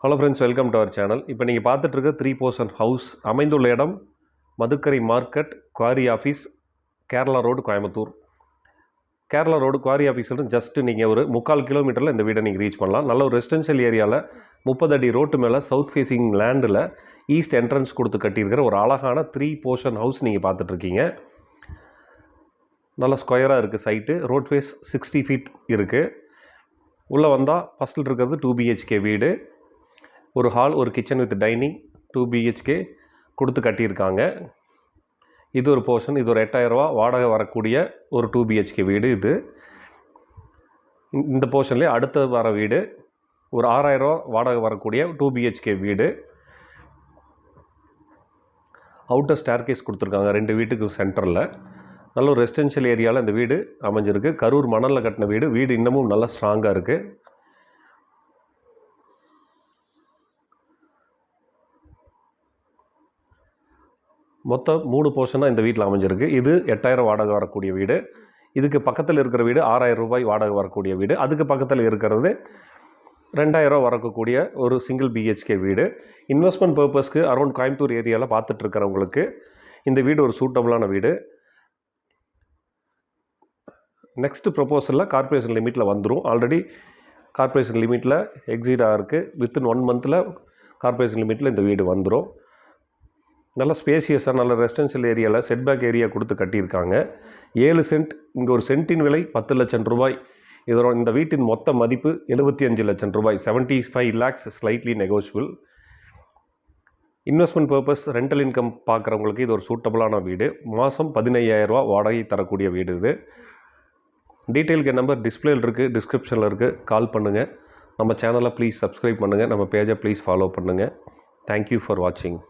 Hello friends, welcome to our channel. இப்போ நீங்கள் பார்த்துட்டு இருக்க 3 போர்ஷன் ஹவுஸ் அமைந்துள்ள இடம் Madukkarai market, quarry office, Kerala road, Coimbatore. Kerala road quarry ஆஃபீஸில் ஜஸ்ட்டு நீங்கள் ஒரு 3/4 கிலோமீட்டரில் இந்த வீடை நீங்கள் ரீச் பண்ணலாம். நல்ல ஒரு ரெசிடென்ஷியல் ஏரியாவில் 30 அடி ரோட்டு மேலே சவுத் ஃபேஸிங் லேண்டில் ஈஸ்ட் என்ட்ரன்ஸ் கொடுத்து கட்டியிருக்கிற ஒரு அழகான 3 போர்ஷன் ஹவுஸ் நீங்கள் பார்த்துட்ருக்கீங்க. நல்ல ஸ்கொயராக இருக்குது சைட்டு. ரோட் ஃபேஸ் 60 ஃபீட் இருக்குது. உள்ளே வந்தால் ஃபஸ்ட்டில் இருக்கிறது 2 BHK வீடு. ஒரு ஹால், ஒரு கிச்சன் வித் டைனிங், 2 BHK கொடுத்து கட்டியிருக்காங்க. இது ஒரு போர்ஷன். இது ஒரு 8000 ரூபா வாடகை வரக்கூடிய ஒரு 2 BHK வீடு. இது இந்த போர்ஷன்லேயே அடுத்த வர வீடு ஒரு 6000 ரூபா வாடகை வரக்கூடிய 2 BHK வீடு. அவுட்டர் ஸ்டேர்கேஸ் கொடுத்துருக்காங்க 2 வீட்டுக்கு சென்டரில். நல்ல ஒரு ரெசிடென்ஷியல் ஏரியாவில் இந்த வீடு அமைஞ்சிருக்கு. கரூர் மணலில் கட்டின வீடு. வீடு இன்னமும் நல்லா ஸ்ட்ராங்காக இருக்குது. மொத்தம் 3 போர்ஷனாக இந்த வீட்டில் அமைஞ்சிருக்கு. இது 8000 வாடகை வரக்கூடிய வீடு. இதுக்கு பக்கத்தில் இருக்கிற வீடு 6000 ரூபாய் வாடகை வரக்கூடிய வீடு. அதுக்கு பக்கத்தில் இருக்கிறது 2000 ரூபா வரக்கூடிய ஒரு சிங்கிள் BHK வீடு. இன்வெஸ்ட்மெண்ட் பர்பஸ்க்கு அரௌண்ட் கோயம்புத்தூர் ஏரியாவில் பார்த்துட்ருக்கிறவங்களுக்கு இந்த வீடு ஒரு சூட்டபுளான வீடு. நெக்ஸ்ட் ப்ரொபோசலில் கார்பரேஷன் லிமிட்டில் வந்துடும். ஆல்ரெடி கார்பரேஷன் லிமிட்டில் எக்ஸிட் ஆகிருக்கு. வித்தின் 1 மந்தில் கார்பரேஷன் லிமிட்டில் இந்த வீடு வந்துடும். நல்ல ஸ்பேசியஸாக நல்ல ரெசிடென்ஷியல் ஏரியாவில் செட்பேக் ஏரியா கொடுத்து கட்டியிருக்காங்க. 7 சென்ட். இங்கே ஒரு சென்ட்டின் விலை 10 லட்சம் ரூபாய். இதோட இந்த வீட்டின் மொத்த மதிப்பு 75 லட்சம் ரூபாய். 75 lakhs slightly negotiable. Investment purpose rental income பார்க்குறவங்களுக்கு இது ஒரு சூட்டபுளான வீடு. மாதம் 15000 ரூபா வாடகை தரக்கூடிய வீடு இது. டீட்டெயிலுக்கு நம்பர் டிஸ்பிளேயில் இருக்குது, டிஸ்கிரிப்ஷனில் இருக்குது. கால் பண்ணுங்கள். நம்ம சேனலை ப்ளீஸ் சப்ஸ்கிரைப் பண்ணுங்கள். நம்ம பேஜை ப்ளீஸ் ஃபாலோ பண்ணுங்கள். தேங்க்யூ ஃபார் வாட்சிங்.